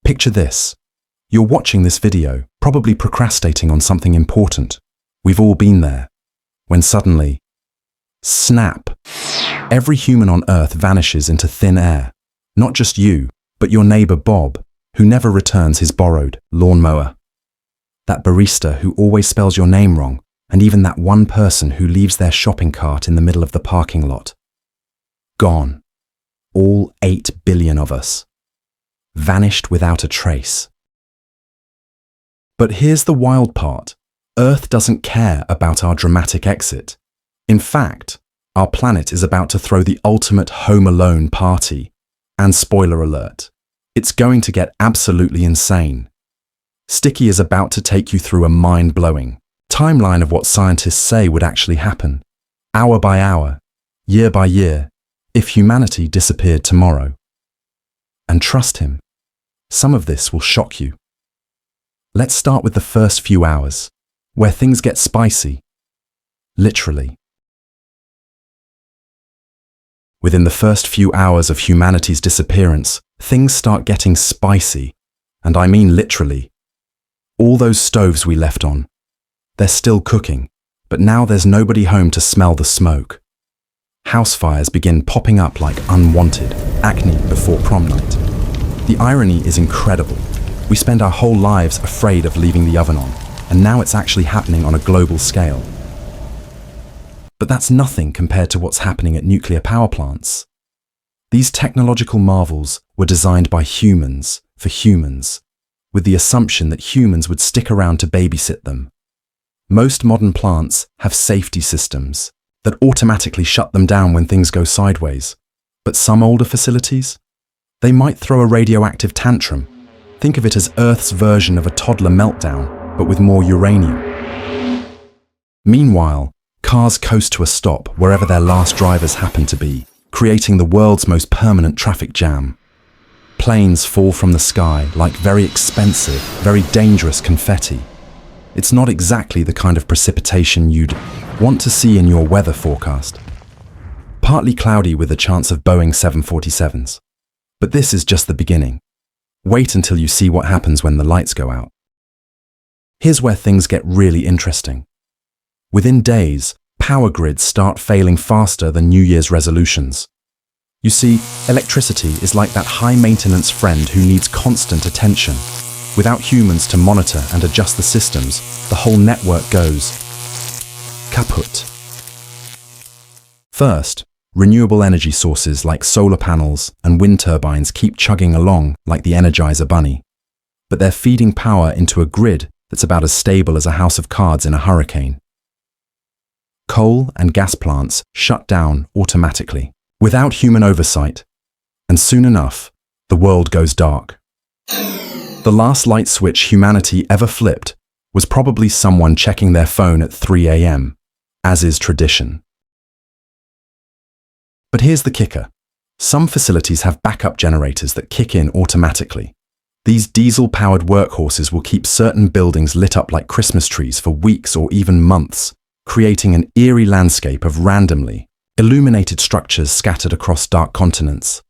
Picture this. You're watching this video, probably procrastinating on something important. We've all been there. When suddenly, snap! Every human on Earth vanishes into thin air. Not just you, but your neighbor Bob, who never returns his borrowed lawnmower. That barista who always spells your name wrong, and even that one person who leaves their shopping cart in the middle of the parking lot. Gone. All 8 billion of us. Vanished without a trace. But here's the wild part. Earth doesn't care about our dramatic exit. In fact, our planet is about to throw the ultimate Home Alone party. And spoiler alert, it's going to get absolutely insane. Sticky is about to take you through a mind-blowing timeline of what scientists say would actually happen, hour by hour, year by year, if humanity disappeared tomorrow. And trust him, some of this will shock you. Let's start with the first few hours, where things get spicy. Literally. Within the first few hours of humanity's disappearance, things start getting spicy, and I mean literally. All those stoves we left on, they're still cooking, but now there's nobody home to smell the smoke. House fires begin popping up like unwanted acne before prom night. The irony is incredible. We spend our whole lives afraid of leaving the oven on, and now it's actually happening on a global scale. But that's nothing compared to what's happening at nuclear power plants. These technological marvels were designed by humans for humans, with the assumption that humans would stick around to babysit them. Most modern plants have safety systems that automatically shut them down when things go sideways. But some older facilities, they might throw a radioactive tantrum. Think of it as Earth's version of a toddler meltdown, but with more uranium. Meanwhile, cars coast to a stop wherever their last drivers happen to be, creating the world's most permanent traffic jam. Planes fall from the sky like very expensive, very dangerous confetti. It's not exactly the kind of precipitation you'd want to see in your weather forecast. Partly cloudy with a chance of Boeing 747s. But this is just the beginning. Wait until you see what happens when the lights go out. Here's where things get really interesting. Within days, power grids start failing faster than New Year's resolutions. You see, electricity is like that high-maintenance friend who needs constant attention. Without humans to monitor and adjust the systems, the whole network goes kaput. First, renewable energy sources like solar panels and wind turbines keep chugging along like the Energizer Bunny. But they're feeding power into a grid that's about as stable as a house of cards in a hurricane. Coal and gas plants shut down automatically, without human oversight, and soon enough, the world goes dark. The last light switch humanity ever flipped was probably someone checking their phone at 3 a.m., as is tradition. But here's the kicker. Some facilities have backup generators that kick in automatically. These diesel-powered workhorses will keep certain buildings lit up like Christmas trees for weeks or even months, creating an eerie landscape of randomly illuminated structures scattered across dark continents.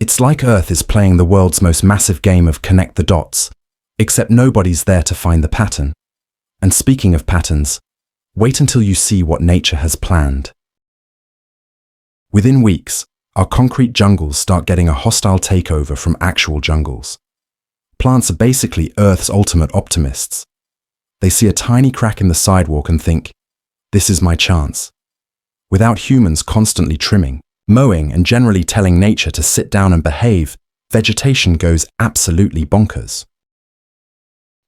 It's like Earth is playing the world's most massive game of connect the dots, except nobody's there to find the pattern. And speaking of patterns, wait until you see what nature has planned. Within weeks, our concrete jungles start getting a hostile takeover from actual jungles. Plants are basically Earth's ultimate optimists. They see a tiny crack in the sidewalk and think, this is my chance. Without humans constantly trimming, mowing, and generally telling nature to sit down and behave, vegetation goes absolutely bonkers.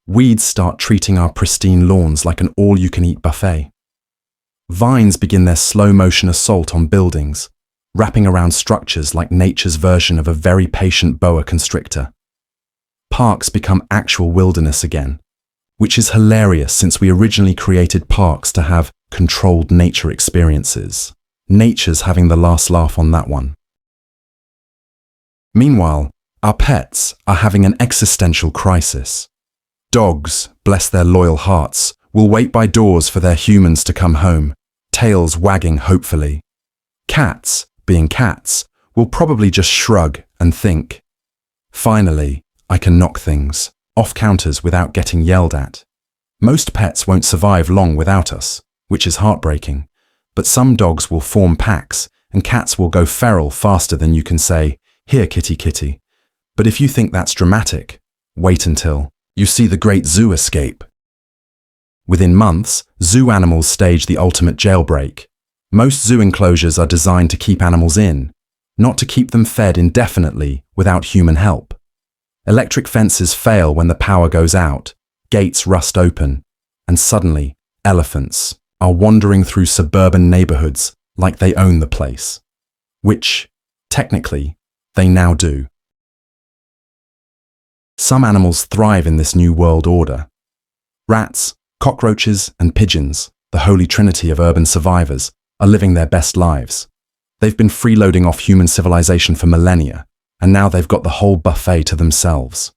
Weeds start treating our pristine lawns like an all-you-can-eat buffet. Vines begin their slow-motion assault on buildings, wrapping around structures like nature's version of a very patient boa constrictor. Parks become actual wilderness again, which is hilarious since we originally created parks to have controlled nature experiences. Nature's having the last laugh on that one. Meanwhile, our pets are having an existential crisis. Dogs, bless their loyal hearts, will wait by doors for their humans to come home, tails wagging hopefully. Cats, being cats, will probably just shrug and think, finally, I can knock things off counters without getting yelled at. Most pets won't survive long without us, which is heartbreaking. But some dogs will form packs, and cats will go feral faster than you can say, "Here, kitty, kitty." But if you think that's dramatic, wait until you see the Great Zoo escape. Within months, zoo animals stage the ultimate jailbreak. Most zoo enclosures are designed to keep animals in, not to keep them fed indefinitely without human help. Electric fences fail when the power goes out, gates rust open, and suddenly, elephants are wandering through suburban neighborhoods like they own the place. Which, technically, they now do. Some animals thrive in this new world order. Rats, cockroaches, and pigeons, the holy trinity of urban survivors, are living their best lives. They've been freeloading off human civilization for millennia, and now they've got the whole buffet to themselves.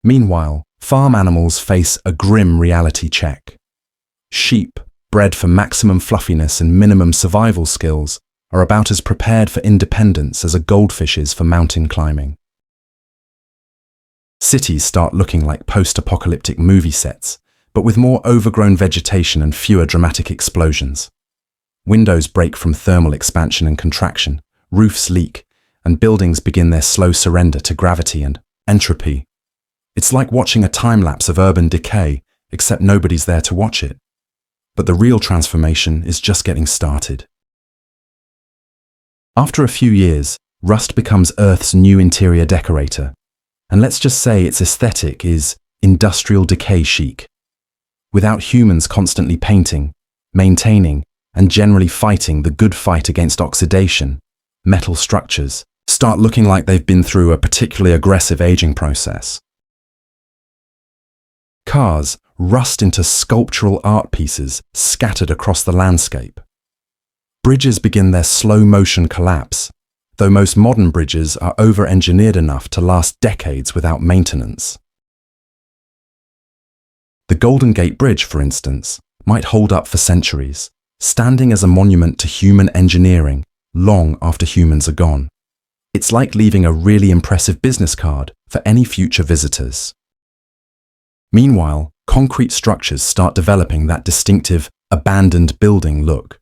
Meanwhile, farm animals face a grim reality check. Sheep, bred for maximum fluffiness and minimum survival skills, are about as prepared for independence as a goldfish is for mountain climbing. Cities start looking like post-apocalyptic movie sets, but with more overgrown vegetation and fewer dramatic explosions. Windows break from thermal expansion and contraction, roofs leak, and buildings begin their slow surrender to gravity and entropy. It's like watching a time-lapse of urban decay, except nobody's there to watch it. But the real transformation is just getting started. After a few years, rust becomes Earth's new interior decorator, and let's just say its aesthetic is industrial decay chic. Without humans constantly painting, maintaining, and generally fighting the good fight against oxidation, metal structures start looking like they've been through a particularly aggressive aging process. Cars rust into sculptural art pieces scattered across the landscape. Bridges begin their slow-motion collapse, though most modern bridges are over-engineered enough to last decades without maintenance. The Golden Gate Bridge, for instance, might hold up for centuries, standing as a monument to human engineering long after humans are gone. It's like leaving a really impressive business card for any future visitors. Meanwhile, concrete structures start developing that distinctive, abandoned building look.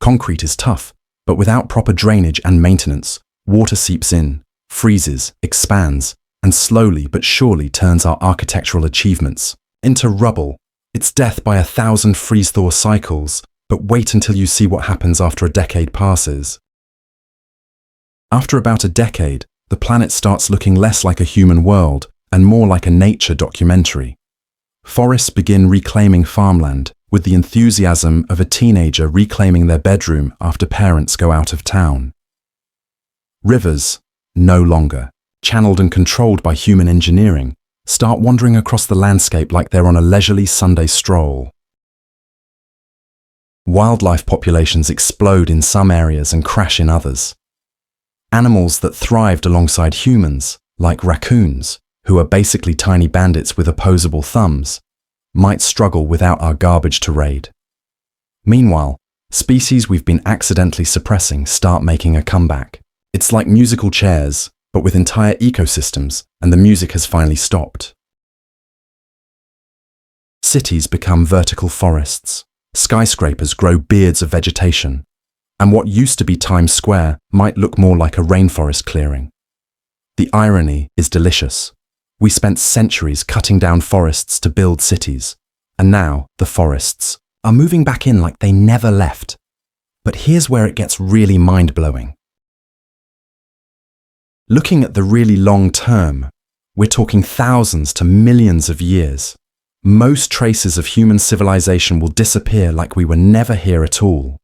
Concrete is tough, but without proper drainage and maintenance, water seeps in, freezes, expands, and slowly but surely turns our architectural achievements into rubble. It's death by 1,000 freeze-thaw cycles, but wait until you see what happens after a decade passes. After about a decade, the planet starts looking less like a human world and more like a nature documentary. Forests begin reclaiming farmland with the enthusiasm of a teenager reclaiming their bedroom after parents go out of town. Rivers, no longer channeled and controlled by human engineering, start wandering across the landscape like they're on a leisurely Sunday stroll. Wildlife populations explode in some areas and crash in others. Animals that thrived alongside humans, like raccoons, who are basically tiny bandits with opposable thumbs, might struggle without our garbage to raid. Meanwhile, species we've been accidentally suppressing start making a comeback. It's like musical chairs, but with entire ecosystems, and the music has finally stopped. Cities become vertical forests. Skyscrapers grow beards of vegetation, and what used to be Times Square might look more like a rainforest clearing. The irony is delicious. We spent centuries cutting down forests to build cities, and now the forests are moving back in like they never left. But here's where it gets really mind-blowing. Looking at the really long term, we're talking thousands to millions of years. Most traces of human civilization will disappear like we were never here at all.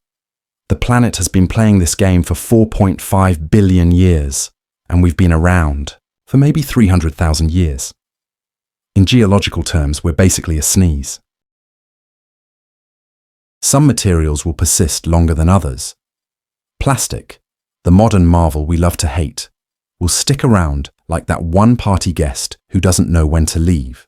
The planet has been playing this game for 4.5 billion years, and we've been around for maybe 300,000 years. In geological terms, we're basically a sneeze. Some materials will persist longer than others. Plastic, the modern marvel we love to hate, will stick around like that one-party guest who doesn't know when to leave.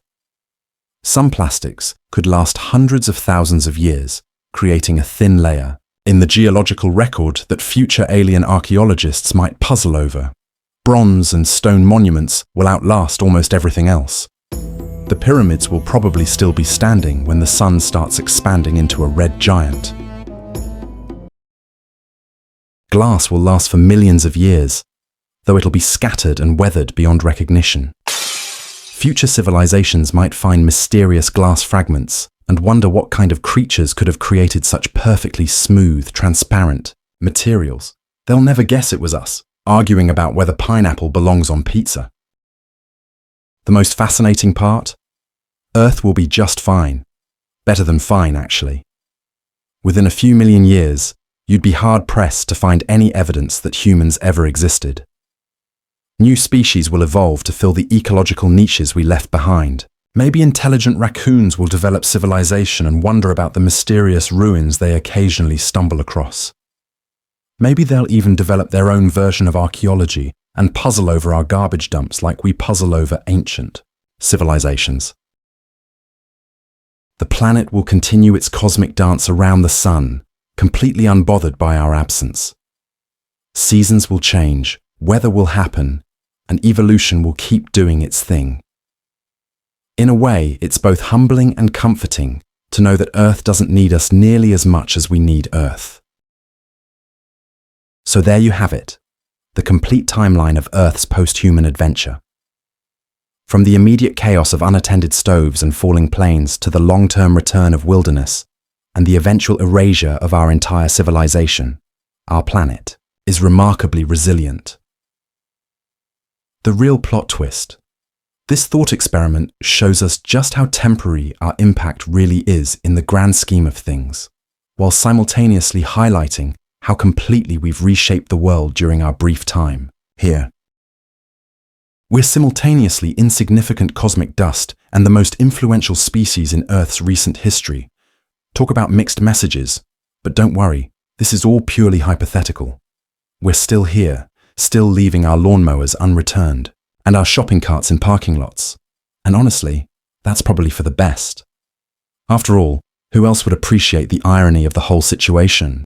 Some plastics could last hundreds of thousands of years, creating a thin layer in the geological record that future alien archaeologists might puzzle over. bronze and stone monuments will outlast almost everything else. The pyramids will probably still be standing when the sun starts expanding into a red giant. Glass will last for millions of years, though it'll be scattered and weathered beyond recognition. Future civilizations might find mysterious glass fragments and wonder what kind of creatures could have created such perfectly smooth, transparent materials. They'll never guess it was us, arguing about whether pineapple belongs on pizza. The most fascinating part? Earth will be just fine. Better than fine, actually. Within a few million years, you'd be hard-pressed to find any evidence that humans ever existed. New species will evolve to fill the ecological niches we left behind. Maybe intelligent raccoons will develop civilization and wonder about the mysterious ruins they occasionally stumble across. Maybe they'll even develop their own version of archaeology and puzzle over our garbage dumps like we puzzle over ancient civilizations. The planet will continue its cosmic dance around the sun, completely unbothered by our absence. Seasons will change, weather will happen, and evolution will keep doing its thing. In a way, it's both humbling and comforting to know that Earth doesn't need us nearly as much as we need Earth. So there you have it, the complete timeline of Earth's post-human adventure. From the immediate chaos of unattended stoves and falling planes to the long-term return of wilderness and the eventual erasure of our entire civilization, our planet is remarkably resilient. The real plot twist. This thought experiment shows us just how temporary our impact really is in the grand scheme of things, while simultaneously highlighting how completely we've reshaped the world during our brief time here. We're simultaneously insignificant cosmic dust and the most influential species in Earth's recent history. Talk about mixed messages, but don't worry, this is all purely hypothetical. We're still here, still leaving our lawnmowers unreturned, and our shopping carts in parking lots. And honestly, that's probably for the best. After all, who else would appreciate the irony of the whole situation?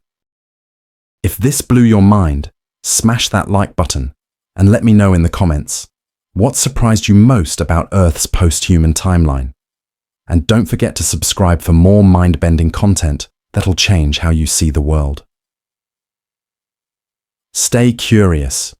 If this blew your mind, smash that like button and let me know in the comments. What surprised you most about Earth's post-human timeline? And don't forget to subscribe for more mind-bending content that'll change how you see the world. Stay curious.